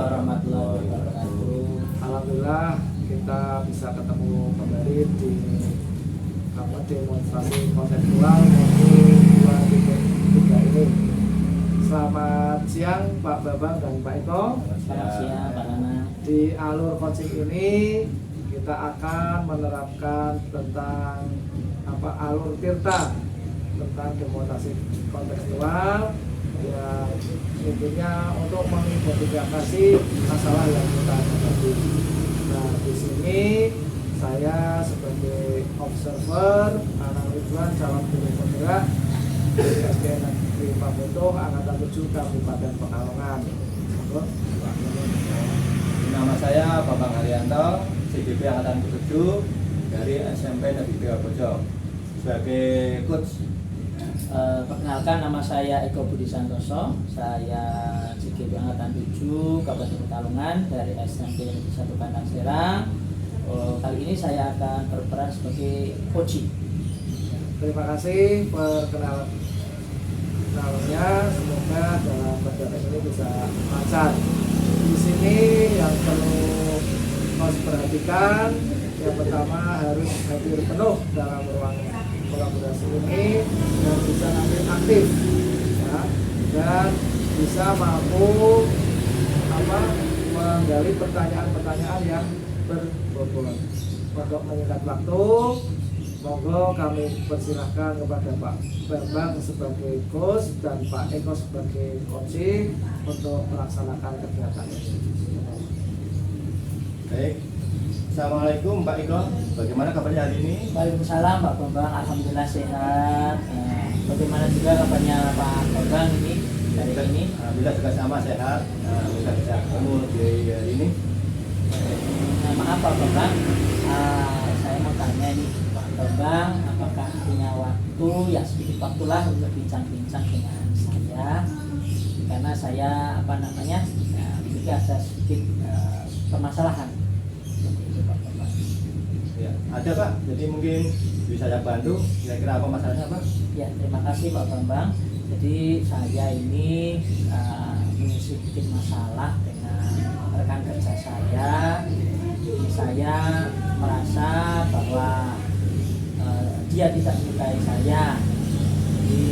warahmatullahi wabarakatuh. Alhamdulillah kita bisa ketemu kembali di demonstrasi konseptual modul 2.3 ini. Selamat siang Pak Bambang dan Pak Eko. Selamat siang Pak Nana. Di alur coaching ini kita akan menerapkan tentang alur tirta, tentang demonstrasi kontekstual yang intinya untuk mengidentifikasi masalah yang kita hadapi. Nah, di sini saya sebagai observer, Anang Ridwan, calon guru penggerak di SDN Negeri Pamutuh, Angkatan 7 Kabupaten Pekalongan. Nama saya Bambang Haryanto, CGP Angkatan 7 dari SMP Negeri Pojok sebagai coach. Perkenalkan, nama saya Eko Budi Santoso. Saya CGP Angkatan 7 Kabupaten Pekalongan dari SMP Negeri 1 Kandang Serang. Kali ini saya akan berperan sebagai coach. Terima kasih perkenalannya. Semoga dalam perjalanan ini bisa lancar. Di sini yang perlu harus perhatikan, yang pertama harus hadir penuh dalam ruang kolaborasi ini dan bisa nanti aktif, ya, dan bisa mampu menggali pertanyaan-pertanyaan yang berbobot. Untuk meningkat waktu, monggo kami persilahkan kepada Pak Bambang sebagai coach dan Pak Eko sebagai coaching untuk melaksanakan kegiatan ini. Baik. Assalamualaikum Pak Eko, bagaimana kabarnya hari ini? Waalaikumsalam Pak Bambang, alhamdulillah sehat. Bagaimana juga kabarnya Pak Bambang ini dari ini? Alhamdulillah juga sama sehat. Kita bisa ketemu di hari ini. Maaf Pak Bambang, saya mau tanya ini Pak Bambang, apakah punya waktu ya sedikit waktulah untuk bincang-bincang dengan saya, karena saya memiliki ada sedikit permasalahan. Ya, ada Pak, jadi mungkin bisa saya bantu. Kira-kira apa masalahnya Pak? Ya, terima kasih Pak Bambang. Jadi saya ini memiliki sedikit masalah dengan rekan kerja saya. Saya merasa bahwa dia tidak menyukai saya. Jadi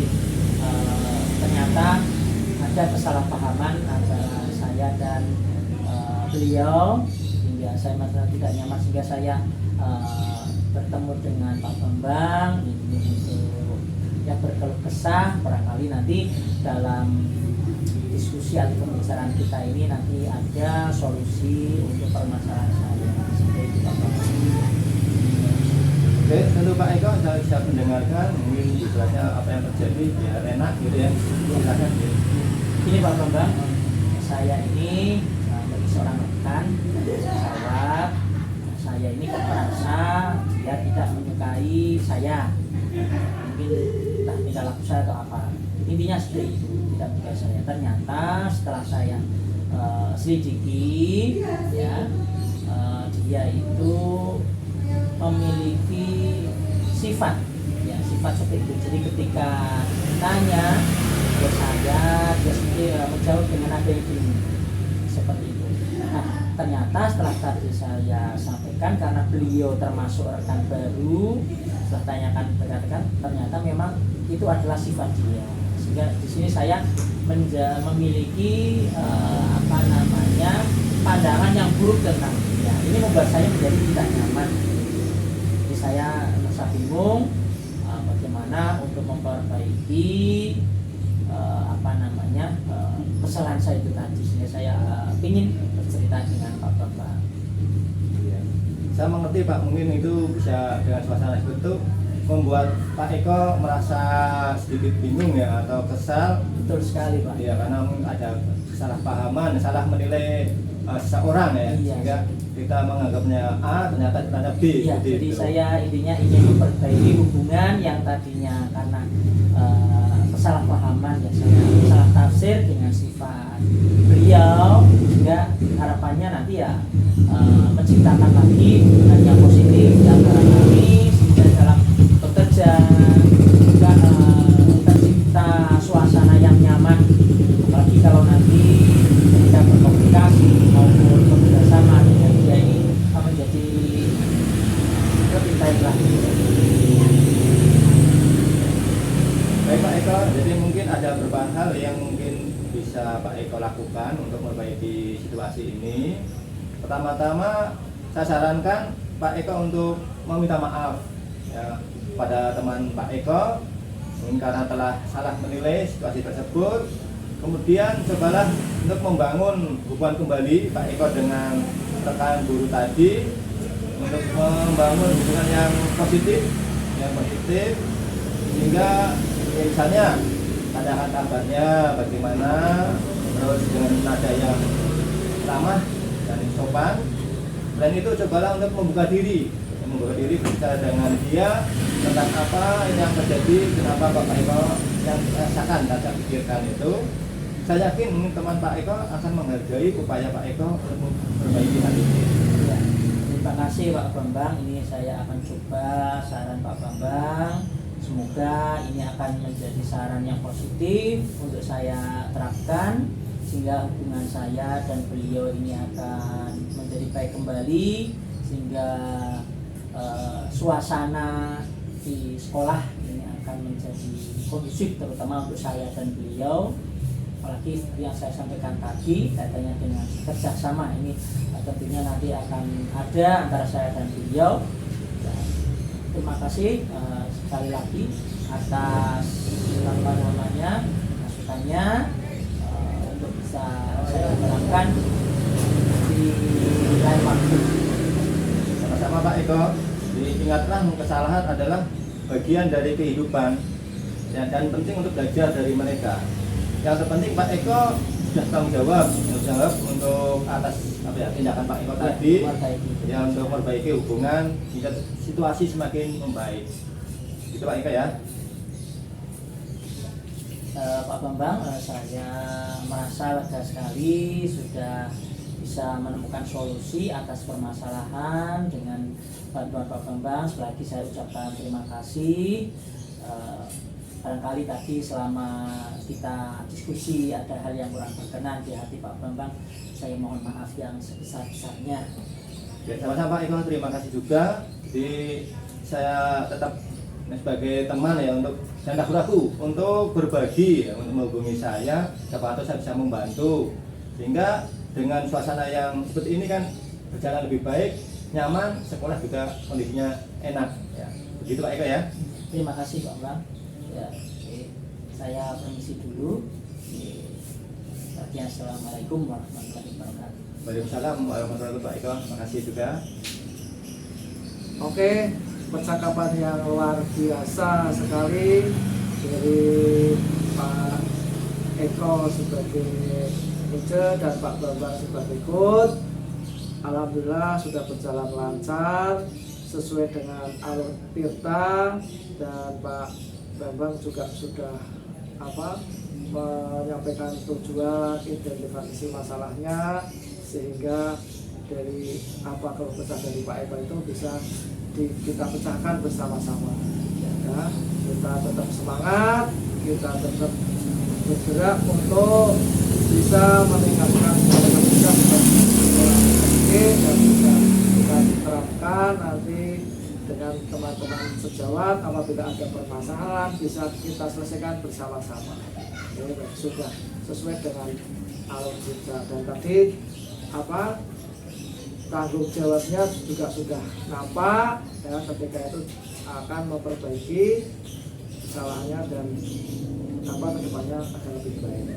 ternyata ada kesalahpahaman antara saya dan beliau, hingga saya merasa tidak nyaman, sehingga saya bertemu dengan Pak Bambang ini untuk yang berkeluh kesah. Barangkali nanti dalam diskusi atau pembicaraan kita ini nanti ada solusi untuk permasalahan saya. Seperti itu Pak Bambang. Oke, tentu Pak Eko saya bisa mendengarkan mungkin jelasnya apa yang terjadi biar enak gitu ya. Silakan. Ini Pak Bambang, saya ini bagi seorang rekan pesawat, saya ini kok merasa dia tidak menyukai saya, mungkin entah tingkah laku saya atau apa, intinya seperti itu, tidak menyukai saya. Ternyata setelah saya selidiki, ya, dia itu memiliki sifat seperti itu. Jadi ketika ditanya ke saya, dia sendiri menjawab dengan apa yang ingin, seperti itu. Nah, ternyata setelah tadi saya sampaikan, karena beliau termasuk rekan baru, setelah tanyakan ternyata memang itu adalah sifat dia. Sehingga di sini saya memiliki pandangan yang buruk tentang dia. Ini membuat saya menjadi tidak nyaman. Jadi saya merasa bingung bagaimana untuk memperbaiki kesalahan saya itu tadi, sehingga saya ingin bercerita dengan Pak Bambang. Ya. Saya mengerti Pak, mungkin itu bisa dengan suasana seperti itu membuat Pak Eko merasa sedikit bingung ya atau kesal. Betul sekali Pak. Ya, karena ada kesalahpahaman, salah menilai seseorang ya, Iya. Sehingga kita menganggapnya A ternyata kita B. Iya, gitu. jadi saya intinya ingin memperbaiki hubungan yang tadinya karena kesalahpahaman, ya, saya salah tafsir dengan sifat beliau, sehingga harapannya nanti ya menciptakan lagi hubungan yang positif di antara kami, sehingga dalam bekerja juga tercipta suasana yang nyaman, apalagi kalau nanti ketika berkomunikasi maupun bekerjasama dengan dia ini menjadi lebih baik lagi. Baik Pak Eko, jadi mungkin ada beberapa hal yang mungkin bisa Pak Eko lakukan untuk memperbaiki situasi ini. Pertama-tama saya sarankan Pak Eko untuk meminta maaf ya, pada teman Pak Eko mungkin karena telah salah menilai situasi tersebut. Kemudian cobalah untuk membangun hubungan kembali Pak Eko dengan rekan guru tadi, untuk membangun hubungan yang positif, sehingga misalnya tanyakan kabarnya bagaimana, terus dengan nada yang ramah dan sopan. Dan itu cobalah untuk membuka diri berbicara dengan dia tentang apa yang terjadi, kenapa Pak Eko yang rasakan dan saya pikirkan itu. Saya yakin teman Pak Eko akan menghargai upaya Pak Eko untuk memperbaiki hal ini. Ya, terima kasih Pak Bambang. Ini saya akan coba saran Pak Bambang. Semoga ini akan menjadi saran yang positif untuk saya terapkan, sehingga hubungan saya dan beliau ini akan menjadi baik kembali, sehingga suasana di sekolah ini akan menjadi kondusif, terutama untuk saya dan beliau. Apalagi seperti yang saya sampaikan tadi kaitannya dengan kerjasama ini tentunya nanti akan ada antara saya dan beliau. Terima kasih sekali lagi atas masukannya untuk bisa saya terapkan di lain waktu. Sama-sama Pak Eko. Ingatlah, kesalahan adalah bagian dari kehidupan ya, dan penting untuk belajar dari mereka. Yang terpenting Pak Eko sudah tanggung jawab untuk atas tindakan Pak Eko tadi ya, untuk memperbaiki hubungan hingga situasi semakin membaik. Itu Pak Eko ya. Pak Bambang, saya merasa lega sekali sudah bisa menemukan solusi atas permasalahan dengan bantuan Pak Bambang. Sekali lagi saya ucapkan terima kasih. Barangkali tadi selama kita diskusi ada hal yang kurang berkenan di hati Pak Bambang, saya mohon maaf yang sebesar-besarnya. Ya, sama-sama Pak Eko, terima kasih juga. Jadi saya tetap sebagai teman ya, untuk saya tidak ragu untuk berbagi ya, untuk menghubungi saya, siapa tahu saya bisa membantu, sehingga dengan suasana yang seperti ini kan berjalan lebih baik, nyaman, sekolah juga kondisinya enak ya. Begitu Pak Eko ya. Terima kasih Pak Bang. Ya, saya permisi dulu. Assalamualaikum warahmatullahi wabarakatuh. Waalaikumsalam warahmatullahi wabarakatuh Pak Eko. Terima kasih juga. Oke, percakapan yang luar biasa sekali dari Pak Eko sebagai Uce dan Pak Bambang sebagai Kut. Alhamdulillah sudah berjalan lancar sesuai dengan alur tirta, dan Pak Bambang juga sudah menyampaikan tujuan, identifikasi masalahnya, sehingga dari keluh kesah dari Pak Eko itu bisa kita pecahkan bersama-sama ya. Kita tetap semangat, kita tetap bergerak untuk bisa meningkatkan kualitas dan bisa kita terapkan nanti dengan teman-teman sejawat. Apabila ada permasalahan bisa kita selesaikan bersama-sama. Sudah sesuai dengan alur kita, dan tadi tanggung jawabnya juga sudah nampak ya, ketika itu akan memperbaiki kesalahannya dan kedepannya akan lebih baik.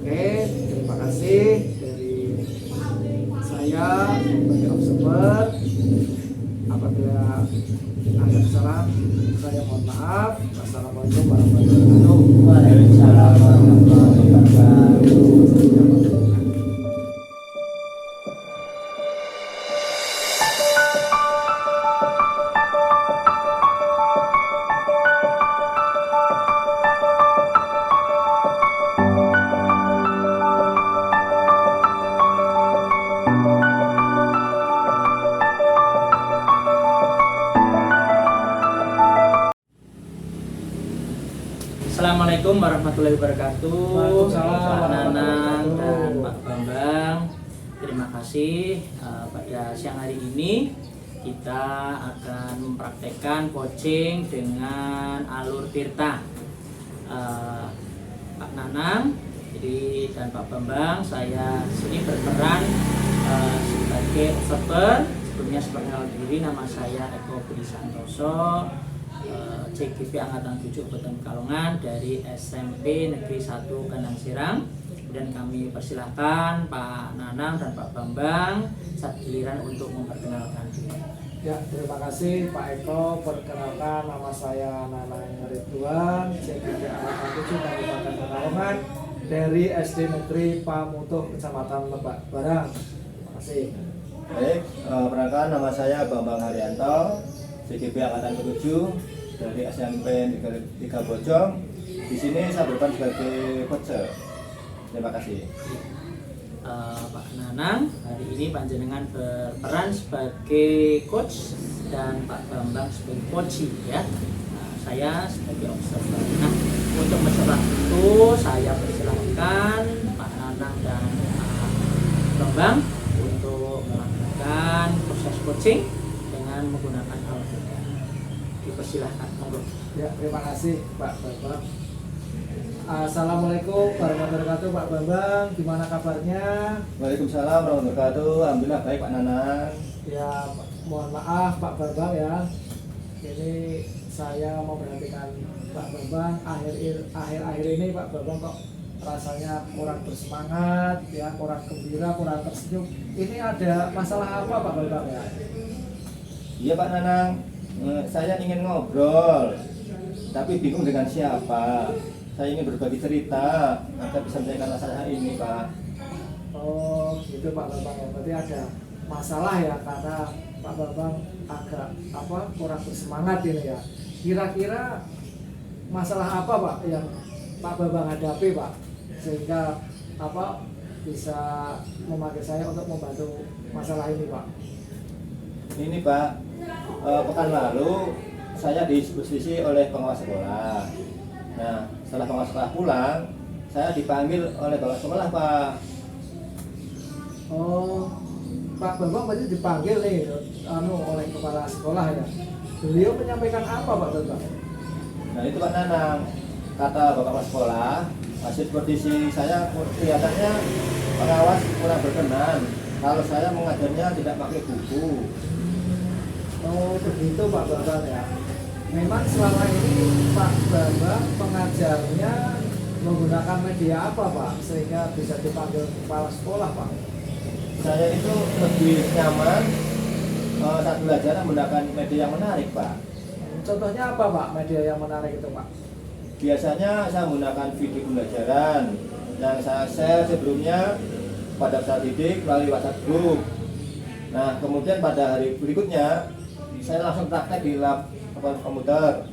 Oke, terima kasih dari saya sebagai observer. Apabila ada kesalahan, saya mohon maaf. Wassalamualaikum warahmatullahi wabarakatuh. Waalaikumsalam warahmatullahi wabarakatuh. Assalamualaikum warahmatullahi wabarakatuh. Waalaikumsalam Pak Nanang warahmatullahi dan wabarakatuh. Pak Bambang, terima kasih. Pada siang hari ini kita akan mempraktekkan coaching dengan alur tirta. Pak Nanang dan Pak Bambang, saya sini berperan sebagai observer. Sebelumnya perkenalkan diri, nama saya Eko Budi Santoso, CGP Angkatan 7 Kabupaten Pekalongan dari SMP Negeri 1 Kandang Sirang. Dan kami persilahkan Pak Nanang dan Pak Bambang saat giliran untuk memperkenalkan diri. Ya, terima kasih Pak Eko. Perkenalkan, nama saya Nanang Ridwan, CGP Angkatan 7 Kabupaten Pekalongan dari SD Negeri Pamutuh, Kecamatan Lebak Barang. Terima kasih. Baik, perkenalkan nama saya Bambang Haryanto, CGP Angkatan 7 dari SMP Negeri 3 Bojong. Di sini saya berperan sebagai coach. Terima kasih. Pak Nanang, hari ini panjenengan berperan sebagai coach dan Pak Bambang sebagai coach ya. Saya sebagai observer. Nah, untuk masalah itu saya persilahkan Pak Nanang dan Pak Bambang untuk melakukan proses coaching dengan menggunakan alat tirta. Dipersilahkan, monggo. Ya, terima kasih Pak Bambang. Assalamualaikum warahmatullahi wabarakatuh. Pak Bambang, gimana kabarnya? Waalaikumsalam warahmatullahi wabarakatuh. Alhamdulillah baik Pak Nanang. Ya, mohon maaf Pak Bambang ya. Ini saya mau perhatikan Pak Bambang akhir-akhir ini Pak Bambang kok rasanya kurang bersemangat ya, kurang gembira, kurang tersenyum. Ini ada masalah apa Pak Bambang ya? Iya Pak Nanang, saya ingin ngobrol, tapi bingung dengan siapa. Saya ingin berbagi cerita agar bisa menyelesaikan masalah ini Pak. Oh gitu Pak Bambang ya, berarti ada masalah ya karena Pak Bambang agak kurang bersemangat ini ya. Kira-kira masalah apa Pak yang Pak Bambang hadapi Pak sehingga bisa memanggil saya untuk membantu masalah ini Pak? Ini Pak, pekan lalu saya disubstitusi oleh pengawas sekolah. Nah, setelah pengawas sekolah pulang, saya dipanggil oleh bapak sekolah Pak. Oh, Pak Bambang berarti dipanggil nih oleh kepala sekolah ya. Beliau menyampaikan apa Pak Bambang? Nah itu Pak Nanang, kata bapak sekolah, hasil supervisi saya kelihatannya pengawas kurang berkenan kalau saya mengajarnya tidak pakai buku. Oh begitu Pak Bambang ya. Memang selama ini Pak Bambang pengajarnya menggunakan media apa Pak sehingga bisa dipanggil kepala sekolah Pak? Saya itu lebih nyaman saat belajar menggunakan media yang menarik Pak. Contohnya apa Pak media yang menarik itu Pak? Biasanya saya menggunakan video pembelajaran yang saya share sebelumnya pada peserta didik melalui WhatsApp group. Nah kemudian pada hari berikutnya saya langsung praktek di lab komputer.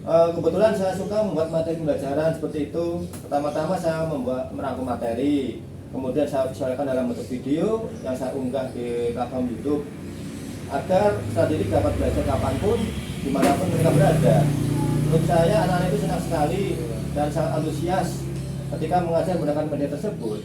Kebetulan saya suka membuat materi pembelajaran seperti itu. Pertama-tama saya merangkum materi, kemudian saya visualkan dalam bentuk video yang saya unggah di platform YouTube agar peserta didik dapat belajar kapanpun, dimanapun mereka berada. Menurut saya anak-anak itu senang sekali dan sangat antusias ketika mengajar menggunakan media tersebut.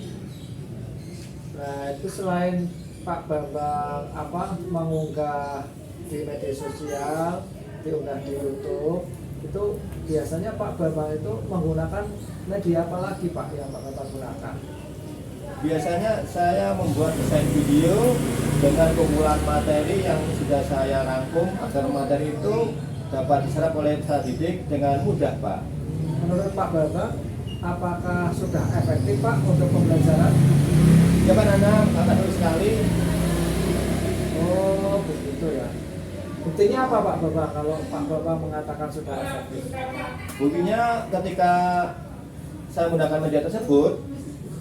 Nah itu selain Pak Bambang mengunggah di media sosial, diunggah di YouTube, itu biasanya Pak Bambang itu menggunakan media apa lagi Pak yang Pak Bambang gunakan? Biasanya saya membuat desain video dengan kumpulan materi yang sudah saya rangkum agar materi itu dapat diserap oleh peserta didik dengan mudah Pak. Menurut Pak Bambang, apakah sudah efektif Pak untuk pembelajaran? Ya Pak Nanang, bagus sekali. Oh begitu ya. Buktinya apa Pak Bambang kalau Pak Bambang mengatakan sudah efektif? Buktinya ketika saya menggunakan media tersebut,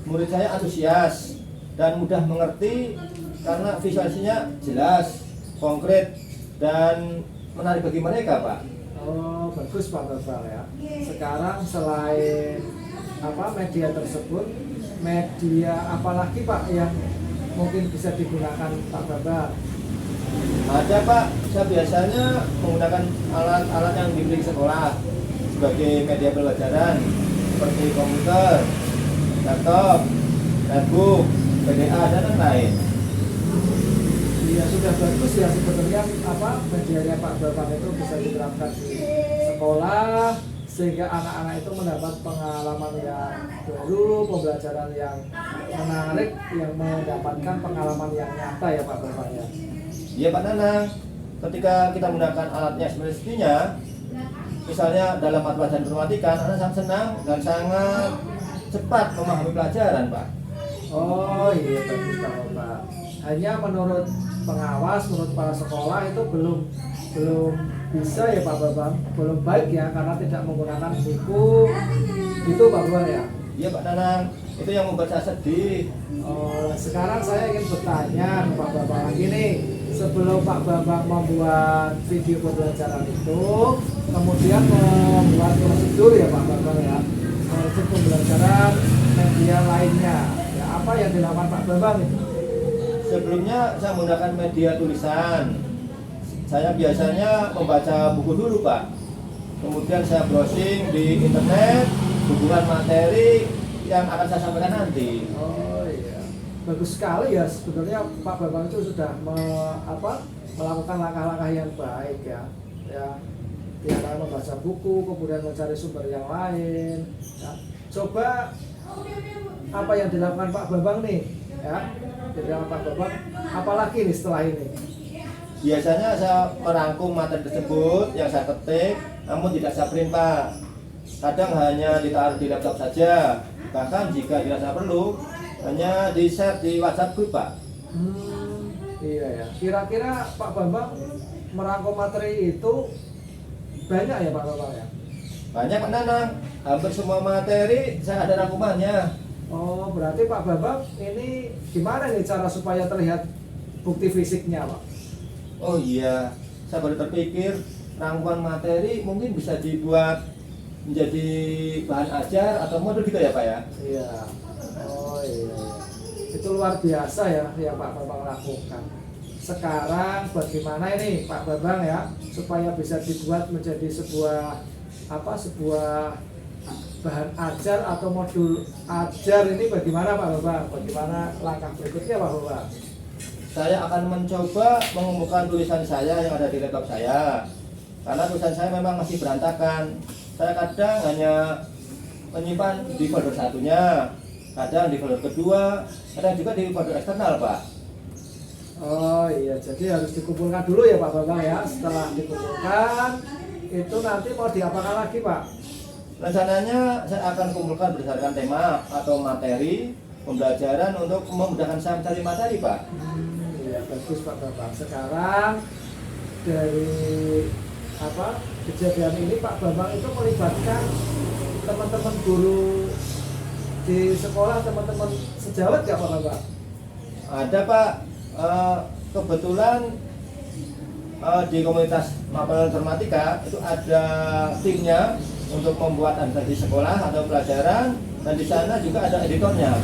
murid saya antusias dan mudah mengerti karena visualisasinya jelas, konkret, dan menarik bagi mereka Pak. Oh bagus Pak Bambang ya. Sekarang selain media tersebut, media apa lagi Pak yang mungkin bisa digunakan Pak Bambang? Ada Pak, saya biasanya menggunakan alat-alat yang dimiliki sekolah sebagai media pembelajaran seperti komputer, laptop, netbook, PDA dan lain-lain. Iya, sudah bagus ya sebenarnya apa medianya Pak Bambang itu bisa diterapkan di sekolah sehingga anak-anak itu mendapat pengalaman yang baru, pembelajaran yang menarik, yang mendapatkan pengalaman yang nyata ya Pak Bambang ya. Iya Pak Nanang, ketika kita menggunakan alatnya semestinya, misalnya dalam mata pelajaran informatika, anak sangat senang dan sangat cepat memahami pelajaran Pak. Oh iya bagus Pak. Hanya menurut pengawas, menurut para sekolah itu belum bisa ya Pak Bambang, belum baik ya karena tidak menggunakan buku itu Pak Bambang ya. Iya Pak Nanang, itu yang membuat saya sedih. Oh, sekarang saya ingin bertanya ke Pak Bambang lagi nih. Sebelum Pak Bambang membuat video pembelajaran itu, kemudian membuat prosedur ya Pak Bambang ya, prosedur pembelajaran media lainnya. Ya, apa yang dilakukan Pak Bambang itu? Sebelumnya saya menggunakan media tulisan. Saya biasanya membaca buku dulu Pak. Kemudian saya browsing di internet, hubungan materi yang akan saya sampaikan nanti. Oh iya, bagus sekali ya sebenarnya Pak Bambang itu sudah melakukan langkah-langkah yang baik ya. Ya, dia membaca buku, kemudian mencari sumber yang lain. Ya. Coba apa yang dilakukan Pak Bambang nih, ya? Dilakukan Pak Bambang, apalagi nih setelah ini? Biasanya saya merangkum materi tersebut yang saya ketik, namun tidak saya print Pak. Kadang hanya ditaruh di laptop saja. Bahkan jika dirasa perlu, hanya di-share di WhatsApp group Pak. Iya ya. Kira-kira Pak Bambang merangkum materi itu banyak ya Pak Bambang ya? Banyak Pak Nanang, hampir semua materi saya ada rangkumannya. Oh, berarti Pak Bambang ini gimana nih cara supaya terlihat bukti fisiknya Pak? Oh iya, saya baru terpikir rangkuman materi mungkin bisa dibuat menjadi bahan ajar atau modul gitu ya Pak ya? Iya. Oh iya. Itu luar biasa ya yang Pak Bambang lakukan. Sekarang bagaimana ini Pak Bambang ya supaya bisa dibuat menjadi sebuah bahan ajar atau modul ajar ini bagaimana Pak Bambang? Bagaimana langkah berikutnya Pak Bambang? Saya akan mencoba mengumpulkan tulisan saya yang ada di laptop saya. Karena tulisan saya memang masih berantakan. Saya kadang hanya menyimpan di folder satunya, kadang di folder kedua, kadang juga di folder eksternal Pak. Oh iya, jadi harus dikumpulkan dulu ya Pak Bambang ya. Setelah dikumpulkan, itu nanti mau diapakan lagi Pak? Rencananya saya akan kumpulkan berdasarkan tema atau materi pembelajaran untuk memudahkan saya mencari materi Pak. Iya bagus Pak Bambang. Sekarang dari kejadian ini Pak Bambang itu melibatkan teman-teman guru di sekolah, teman-teman sejawat nggak Pak Bambang? Ada Pak, kebetulan di komunitas mapel informatika itu ada timnya untuk membuat administrasi sekolah atau pelajaran, dan di sana juga ada editornya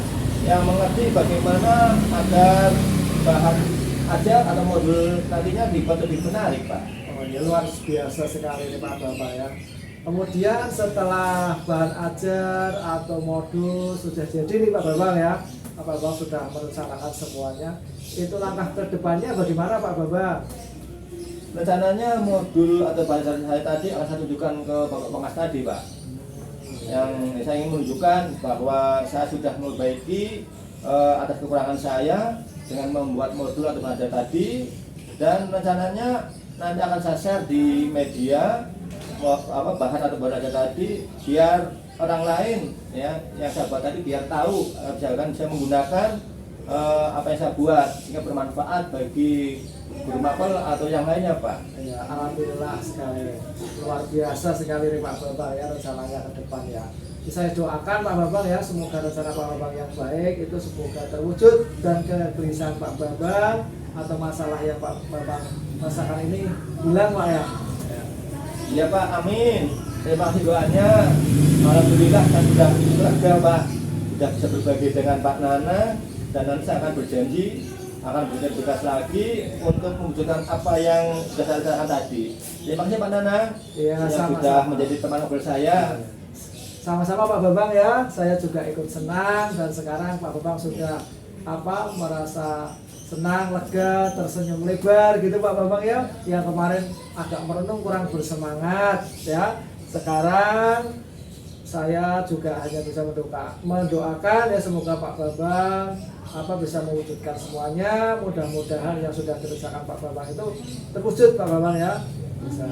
yang mengerti bagaimana agar bahan ajar atau modul nantinya dibuat lebih menarik Pak. Oh ya luar biasa sekali ini Pak Bambang ya. Kemudian setelah bahan ajar atau modul sudah jadi nih Pak Bambang ya, Pak Bambang sudah merencanakan semuanya. Itu langkah terdepannya bagaimana Pak Bambang? Rencananya modul atau bahan saya tadi akan saya tunjukkan ke Bapak Pengas tadi Pak. Yang saya ingin menunjukkan bahwa saya sudah memperbaiki atas kekurangan saya dengan membuat modul atau bahan ajar tadi, dan rencananya nanti akan saya share di media bahan atau bahan ajar tadi biar orang lain ya yang saya buat tadi biar tahu misalkan saya menggunakan apa yang saya buat sehingga bermanfaat bagi guru mapel atau yang lainnya Pak. Ya, alhamdulillah sekali, luar biasa sekali nih Pak Bambang ya rencananya ke depan ya. Saya doakan Pak Bambang ya, semoga rencana Pak Bambang yang baik itu semoga terwujud dan kegelisahan Pak Bambang atau masalah yang Pak Bambang rasakan ini hilang Pak ya. Iya Pak, amin. Terima kasih doanya. Alhamdulillah saya sudah lega Pak, sudah bisa berbagi dengan Pak Nana, dan nanti saya akan berjanji akan bertugas lagi untuk mewujudkan apa yang sudah saya rencanakan tadi. Terima kasih Pak Nana Ya, yang sudah menjadi teman ngobrol saya. Sama-sama Pak Bambang ya, saya juga ikut senang dan sekarang Pak Bambang sudah merasa senang, lega, tersenyum lebar gitu Pak Bambang ya. Yang kemarin agak merenung, kurang bersemangat ya. Sekarang saya juga hanya bisa mendoakan ya, semoga Pak Bambang bisa mewujudkan semuanya. Mudah-mudahan yang sudah direncanakan Pak Bambang itu terwujud Pak Bambang ya, bisa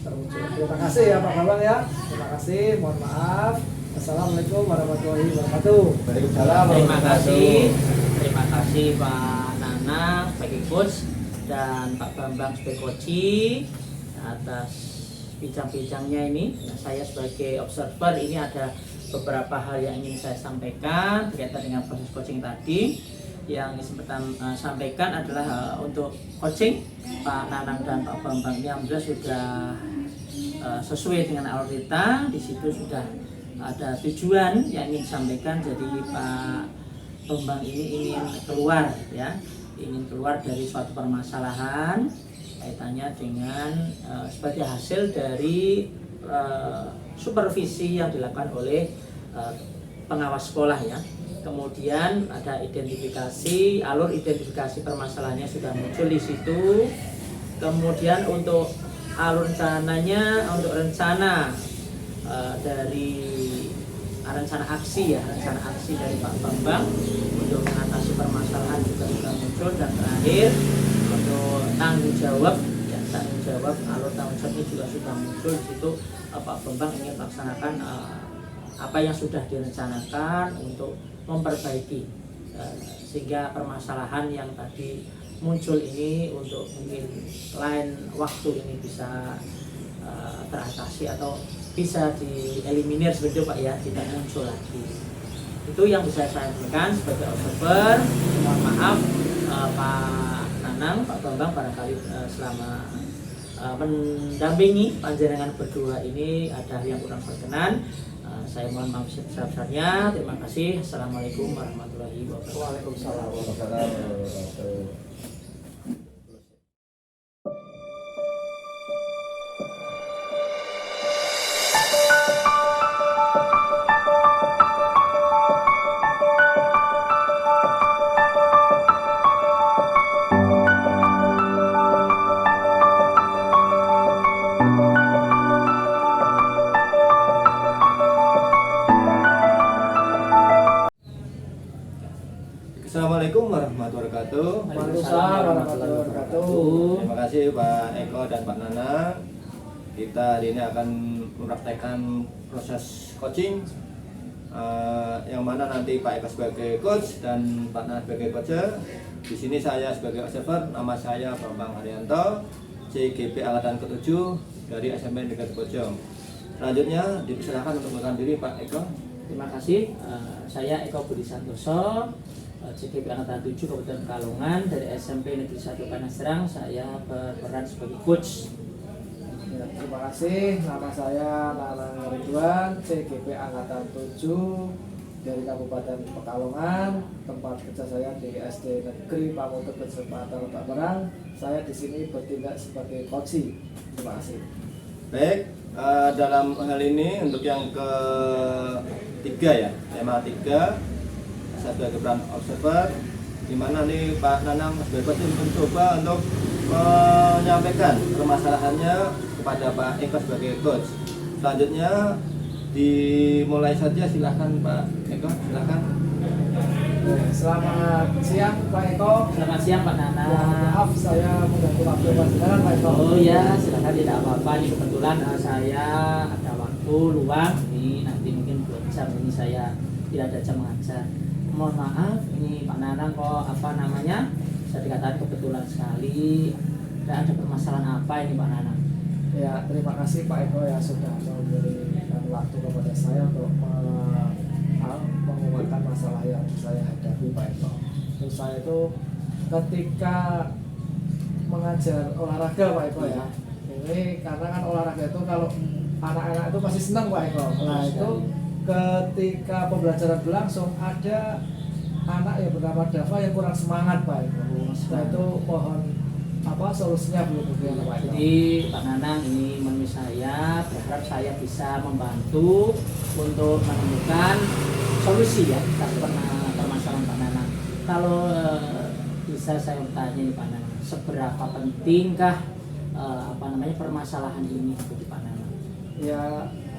terwujud. Terima kasih ya Pak Bambang ya. Terima kasih, mohon maaf. Assalamualaikum warahmatullahi wabarakatuh. Waalaikumsalam. Terima kasih Pak Nanang sebagai coach dan Pak Bambang sebagai coachee atas bincang-bincangnya ini. Nah, saya sebagai observer ini ada beberapa hal yang ingin saya sampaikan berkaitan dengan proses coaching tadi. Yang ingin saya sampaikan adalah untuk coaching Pak Nanang dan Pak Bambang ini alhamdulillah sudah sesuai dengan alur kita. Di situ sudah ada tujuan yang ingin disampaikan. Jadi Pak Bambang ini ingin keluar ya, ingin keluar dari suatu permasalahan kaitannya dengan sebagai hasil dari supervisi yang dilakukan oleh pengawas sekolah ya. Kemudian ada identifikasi, alur identifikasi permasalahannya sudah muncul di situ. Kemudian untuk alur rencananya, untuk rencana dari rencana aksi dari Pak Bambang untuk mengatasi permasalahan juga sudah muncul. Dan terakhir untuk tanggung jawab alur tanggung jawab ini juga sudah muncul di situ. Pak Bambang ingin melaksanakan apa yang sudah direncanakan untuk memperbaiki sehingga permasalahan yang tadi muncul ini untuk mungkin lain waktu ini bisa teratasi atau bisa dieliminir seperti itu Pak ya, tidak muncul lagi. Itu yang bisa saya sampaikan sebagai observer. Mohon maaf Pak Nanang, Pak Bambang barangkali selama mendampingi panjenengan berdua ini ada yang kurang berkenan. Saya mohon maaf sebesar-besarnya. Terima kasih. Assalamualaikum warahmatullahi wabarakatuh. Waalaikumsalam. Assalamualaikum warahmatullahi wabarakatuh. Waalaikumsalam warahmatullahi wabarakatuh. Terima kasih Pak Eko dan Pak Nanang. Kita hari ini akan mempraktekkan proses coaching yang mana nanti Pak Eko sebagai coach dan Pak Nanang sebagai coacher. Di sini saya sebagai observer. Nama saya Bambang Haryanto, CGP Angkatan ke-7 dari SMP Negeri Bojong. Selanjutnya dipersilakan untuk memperkenalkan diri Pak Eko. Terima kasih. Saya Eko Budi Santoso, CGP Angkatan 7 Kabupaten Pekalongan dari SMP Negeri 1 Panasrang. Saya berperan sebagai coach. Ya, terima kasih. Nama saya Nanang Ridwan, CGP Angkatan 7 dari Kabupaten Pekalongan. Tempat kerja saya di SD Negeri Pamuter Kecepatan Lebak Merang. Saya di sini bertindak sebagai coaching. Terima kasih. Baik, dalam hal ini untuk yang ketiga ya, tema 3, saya sebagai peran observer, di mana nih Pak Nanang sebagai coach mencoba untuk menyampaikan permasalahannya kepada Pak Eko sebagai coach. Selanjutnya dimulai saja, silahkan Pak Eko, silahkan. Selamat siang Pak Eko. Selamat siang Pak Nanang. Ya, maaf saya mengganggu waktu Pak Pak Eko. Oh ya, silakan, tidak apa-apa. Ini kebetulan saya ada waktu luang. Ini nanti mungkin 2 jam ini saya tidak ada jam mengajar. Mohon maaf, ini Pak Nanang kok saya dikatakan kebetulan sekali. Dan ada permasalahan apa ini Pak Nanang? Ya, terima kasih Pak Eko ya sudah memberikan waktu kepada saya untuk menguatkan masalah yang saya hadapi Pak Eko. Terus saya itu ketika mengajar olahraga Pak Eko ya, ini karena kan olahraga itu kalau anak-anak itu pasti senang Pak Eko. Nah itu ketika pembelajaran berlangsung ada anak yang bernama Dava yang kurang semangat Pak Eko. Nah itu mohon solusinya belum Pak Eko. Jadi Pak Nanang, ini menurut saya berharap saya bisa membantu untuk menemukan solusi ya atas permasalahan Pak Nanang. kalau bisa saya tanya nih Pak Nanang, seberapa pentingkah permasalahan ini untuk Pak Nanang? Ya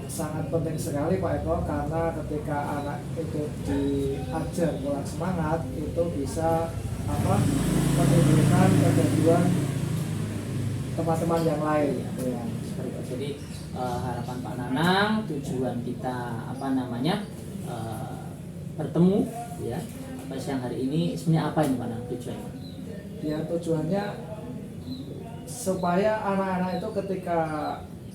sangat penting sekali Pak Eko, karena ketika anak itu diajar kurang semangat itu bisa menimbulkan kegaduhan teman-teman yang lain. Ya. Jadi harapan Pak Nanang, tujuan kita bertemu ya siang hari ini sebenarnya apa ini Pak Nanang tujuannya? Ya tujuannya supaya anak-anak itu ketika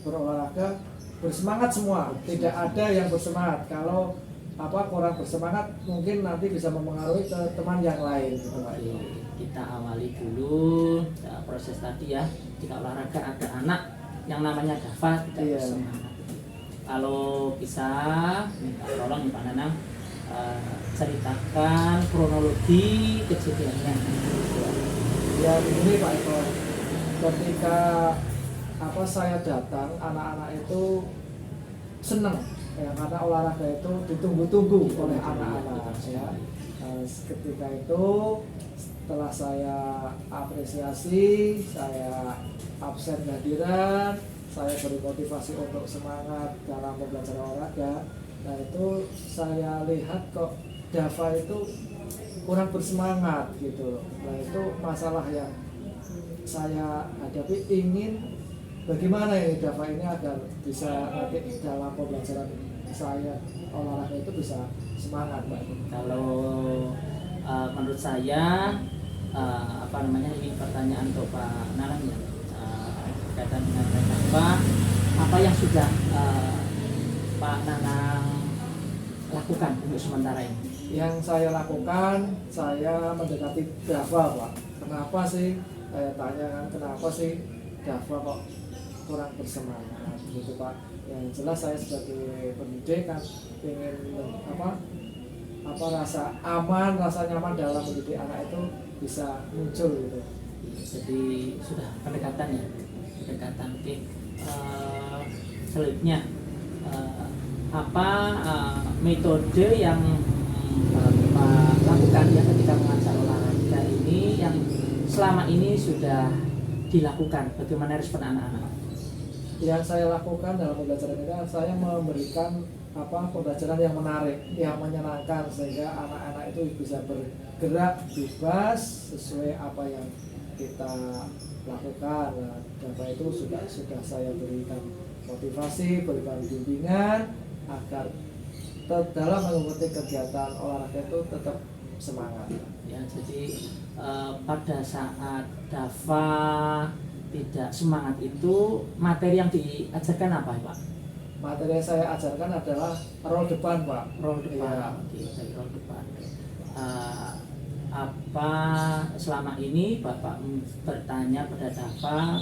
berolahraga bersemangat semua, tidak ada yang bersemangat. Kalau kurang bersemangat mungkin nanti bisa mempengaruhi ke teman yang lain gitu Pak. Oke, kita awali dulu proses tadi ya. Jika olahraga ada anak yang namanya Dava tidak bersemangat. Kalau bisa minta tolong nih Pak Nanang ceritakan kronologi kejadiannya. Ya begini Pak Eko, ketika saya datang, anak-anak itu senang ya, karena olahraga itu ditunggu-tunggu oleh anak-anak ya. Ketika itu setelah saya apresiasi, saya absen kehadiran, saya beri motivasi untuk semangat dalam belajar olahraga. Nah itu saya lihat kok Dava itu kurang bersemangat gitu. Nah itu masalah yang saya hadapi, ingin bagaimana ini Dava ini agar bisa nanti dalam pembelajaran saya olahraga itu bisa semangat Pak. Kalau menurut saya ini pertanyaan untuk Pak Nanang ya, berkaitan dengan apa yang sudah Pak Nanang lakukan untuk sementara ini? Yang saya lakukan, saya mendekati Dava Pak. Kenapa sih, saya tanya kan, kenapa sih Dava kok kurang bersemangat gitu Pak. Yang jelas saya sebagai pendidik kan ingin rasa aman, rasa nyaman dalam mendidik anak itu bisa muncul gitu. Jadi sudah pendekatan ya, Oke. Selanjutnya metode yang Bapak lakukan ya ketika mengajar olahraga ini yang selama ini sudah dilakukan, bagaimana respon anak-anak? Yang saya lakukan dalam pembelajaran ini, saya memberikan pembelajaran yang menarik, yang menyenangkan, sehingga anak-anak itu bisa bergerak bebas sesuai apa yang kita lakukan. Nah, Dava itu sudah saya berikan motivasi, berikan bimbingan agar dalam mengikuti kegiatan olahraga itu tetap semangat. Ya, jadi pada saat Dava tidak semangat itu, materi yang diajarkan apa Pak? Materi yang saya ajarkan adalah roll depan Pak. Roll depan. Ya. Oke, dari roll depan. Apa selama ini Bapak bertanya pada Dava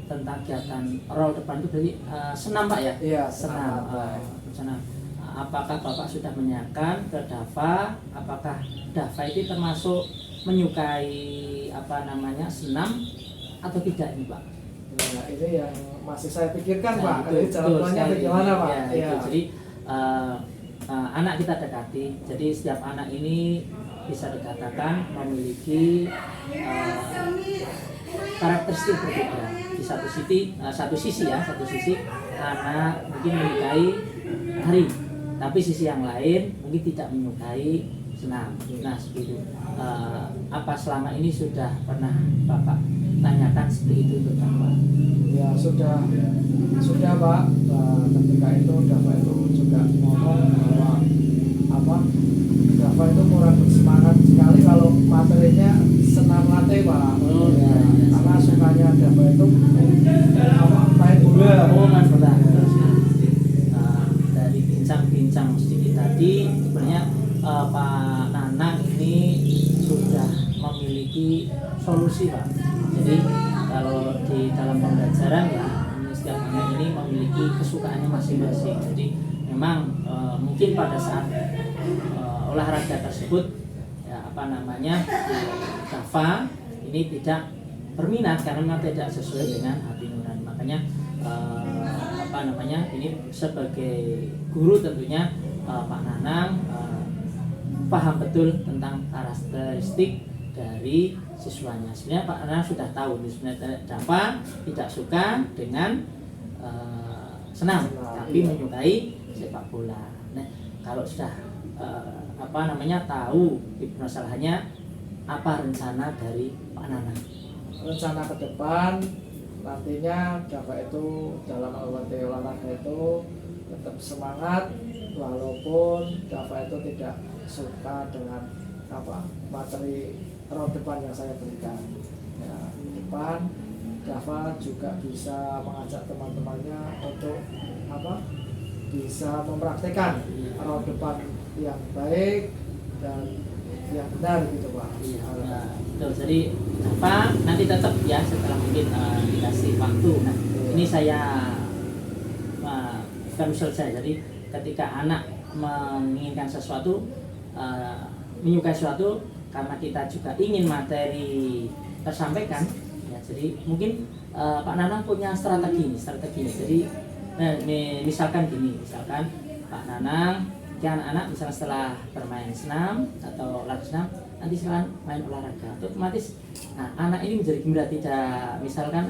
tentang kegiatan roll depan itu berarti senam Pak ya? Iya, senam. Senam. Apakah Bapak sudah menanyakan ke Dava, apakah Dava itu termasuk menyukai senam atau tidak ini Pak? Nah, ini yang masih saya pikirkan Nah, Pak. Jadi jalan keluarnya bagaimana Pak? Ya, itu. Jadi anak kita dekati. Jadi setiap anak ini bisa dikatakan memiliki karakteristik berbeda. Di satu sisi anak mungkin menyukai hari, tapi sisi yang lain mungkin tidak menyukai senam. Nah, seperti itu. Apa selama ini sudah pernah Bapak tanyakan seperti itu untuk Dava? Ya sudah Pak. Ketika itu Dava itu juga ngomong bahwa Dava itu kurang bersemangat sekali kalau materinya senam latte Pak. Ya. Karena sukanya Dava itu main bola. Main bola. Dari bincang-bincang sedikit tadi, sebenarnya Pak Nanang ini sudah memiliki solusi Pak. Jadi kalau di dalam pembelajaran ya, setiap anak ini memiliki kesukaannya masing-masing. Jadi memang mungkin pada saat olahraga tersebut ya Dava ini tidak berminat karena memang tidak sesuai dengan hati nurani. Makanya ini sebagai guru tentunya Pak Nanang paham betul tentang karakteristik dari siswanya. Sebenarnya Pak Nanang sudah tahu sebenarnya Dava tidak suka dengan senam, tapi menyukai sepak bola. Nah, kalau sudah tahu permasalahannya, apa rencana dari Pak Nanang? Rencana ke depan nantinya Dava itu dalam olahraga itu tetap semangat, walaupun Dava itu tidak suka dengan materi road depan yang saya berikan. Ya, ke depan Dava juga bisa mengajak teman-temannya untuk bisa mempraktikkan road depan yang baik dan yang benar gitu Pak. Iya, betul. Jadi Dava nanti tetap ya setelah mungkin dikasih waktu. Nah, ini saya bukan selesai. Jadi ketika anak menginginkan sesuatu, menyukai sesuatu, karena kita juga ingin materi tersampaikan, ya, jadi mungkin Pak Nanang punya strategi. Jadi misalkan Pak Nanang, anak-anak misalnya setelah bermain senam atau latihan senam, nanti setelah main olahraga, otomatis anak ini menjadi gembira, tidak misalkan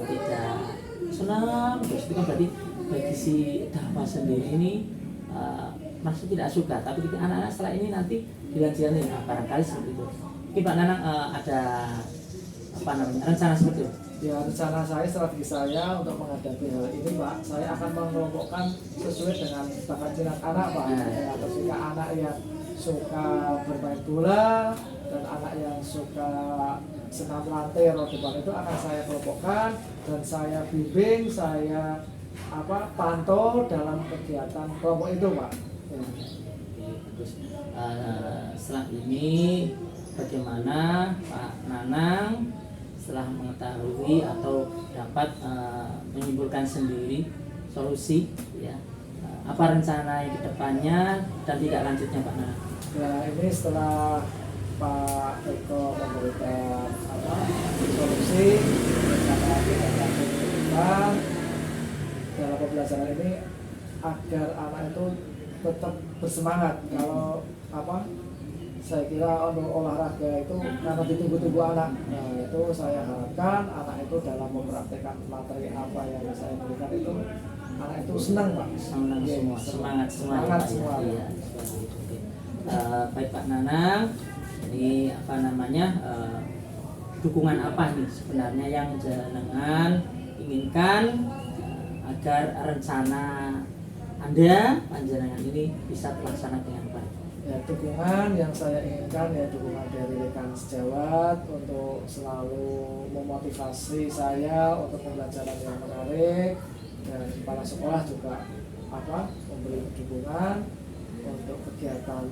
tidak senam, terus itu kan berarti bagi si Dava sendiri ini maksud tidak suka, tapi ketika anak-anak setelah ini nanti dilanjutkan, barangkali seperti itu. Mungkin Pak Nanang ada rencana seperti itu? Ya, rencana saya, strategi saya untuk menghadapi hal ini Pak, saya akan mengelompokkan sesuai dengan bakat minat anak Pak. Atau jika anak yang suka bermain bola dan anak yang suka senam lantai road depan itu akan saya kelompokkan dan saya bimbing, saya pantau dalam kegiatan kelompok itu Pak. Ya. Terus setelah ini bagaimana Pak Nanang setelah mengetahui atau dapat menyimpulkan sendiri solusi, ya, apa rencana yang kedepannya dan tidak lanjutnya Pak Nanang? Ya, ini setelah Pak Eko memberikan solusi rencana kegiatan kita dalam pembelajaran ini agar anak itu tetap bersemangat. Kalau saya kira untuk olahraga itu karena ditunggu-tunggu anak. Nah, itu saya harapkan anak itu dalam mempraktekkan materi apa yang saya berikan itu, anak itu senang Pak. Senang semua, semangat semua. Ya. Baik Pak Nanang, ini dukungan apa nih sebenarnya yang jenengan inginkan agar rencana Anda panjenengan ini bisa terlaksana dengan baik? Ya, dukungan yang saya inginkan ya dukungan dari rekan sejawat untuk selalu memotivasi saya untuk pembelajaran yang menarik, dan kepala sekolah juga memberi dukungan untuk kegiatan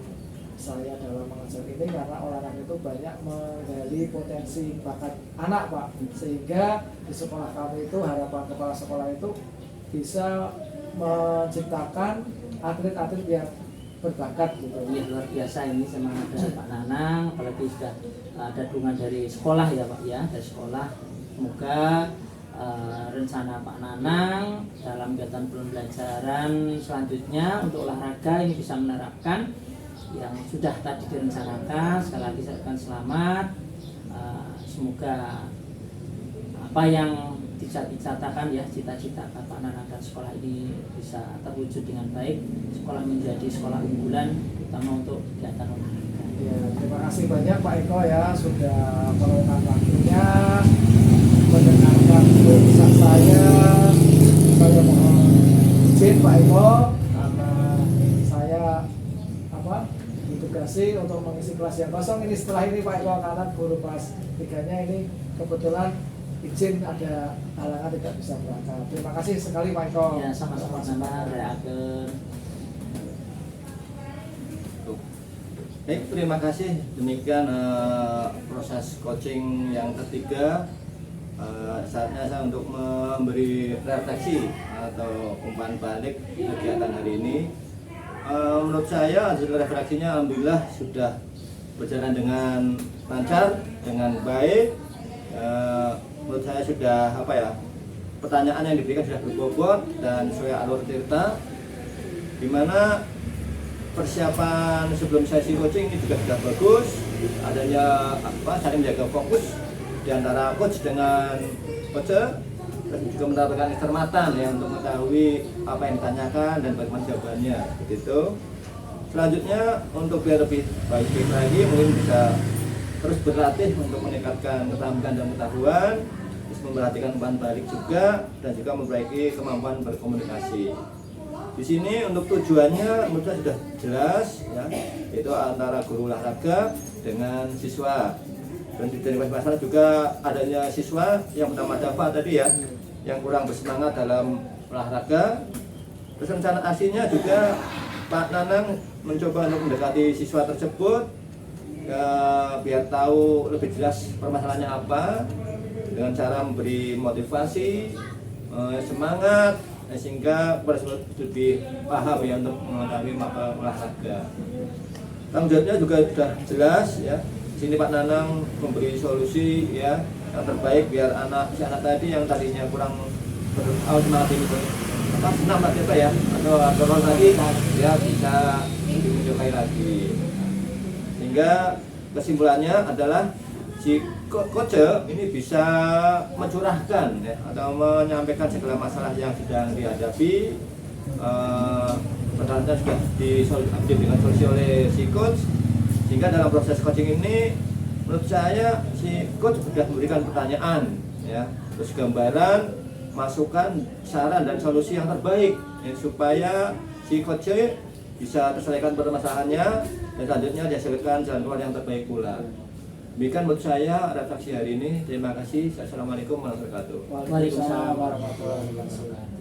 saya dalam mengajar ini, karena olahraga itu banyak menggali potensi bakat anak Pak, sehingga di sekolah kami itu harapan kepala sekolah itu bisa menciptakan atlet-atlet yang berbakat gitu. Ya, luar biasa ini semangat dari Pak Nanang, apalagi sudah ada dukungan dari sekolah ya Pak ya, dari sekolah. Semoga rencana Pak Nanang dalam kegiatan pembelajaran selanjutnya untuk olahraga ini bisa menerapkan yang sudah tadi direncanakan. Sekali lagi saya ucapkan selamat. Semoga apa yang dicatatkan ya, cita-cita Pak Nanang dan sekolah ini bisa terwujud dengan baik. Sekolah menjadi sekolah unggulan, terutama untuk kegiatan olahraga. Ya, terima kasih banyak Pak Eko ya sudah meluangkan waktunya mendengarkan keluhan saya. Saya mohon izin Pak Eko karena saya ditugasi untuk mengisi kelas yang kosong ini. Setelah ini Pak Eko akan guru kelas 3-nya ini kebetulan izin ada halangan tidak bisa berangkat. Terima kasih sekali Pak Eko. Ya, sama-sama Baik, terima kasih. Demikian proses coaching yang ketiga. Saatnya saya untuk memberi refleksi atau umpan balik kegiatan hari ini. Menurut saya hasil refleksinya alhamdulillah sudah berjalan dengan lancar, dengan baik. Menurut saya sudah pertanyaan yang diberikan sudah berbobot dan sesuai alur cerita, di mana persiapan sebelum sesi coaching ini juga sudah bagus, adanya saling menjaga fokus di antara coach dengan coacher, dan juga mendapatkan kecermatan ya untuk mengetahui apa yang ditanyakan dan bagaimana jawabannya begitu. Selanjutnya untuk biar lebih baik lagi mungkin bisa terus berlatih untuk meningkatkan keterampilan dan pengetahuan, terus memperhatikan umpan balik juga, dan juga memperbaiki kemampuan berkomunikasi. Di sini untuk tujuannya menurut saya sudah jelas ya, yaitu antara guru olahraga dengan siswa. Dan dari masalah juga adanya siswa yang bernama Dava tadi ya, yang kurang bersemangat dalam olahraga. Terus rencana aslinya juga Pak Nanang mencoba untuk mendekati siswa tersebut ya, biar tahu lebih jelas permasalahannya apa, dengan cara memberi motivasi, semangat, sehingga lebih paham ya untuk mengetahui maka olahraga. Tanggung jawabnya juga sudah jelas ya. Di sini Pak Nanang memberi solusi ya yang terbaik biar si anak tadi yang tadinya kurang semangat ini senam tadi apa ya, atau dorong lagi ya bisa menyukai lagi. Sehingga kesimpulannya adalah si coach ini bisa mencurahkan ya, atau menyampaikan segala masalah yang sedang dihadapi. Permasalahannya sudah diberikan solusi oleh si coach, sehingga dalam proses coaching ini menurut saya si coach sudah memberikan pertanyaan ya, terus gambaran, masukan, saran dan solusi yang terbaik ya, supaya si coach bisa terselesaikan permasalahannya dan selanjutnya dihasilkan jalan keluar yang terbaik pula. Demikian menurut saya refleksi hari ini. Terima kasih. Assalamualaikum warahmatullahi wabarakatuh. Waalaikumsalam warahmatullahi wabarakatuh.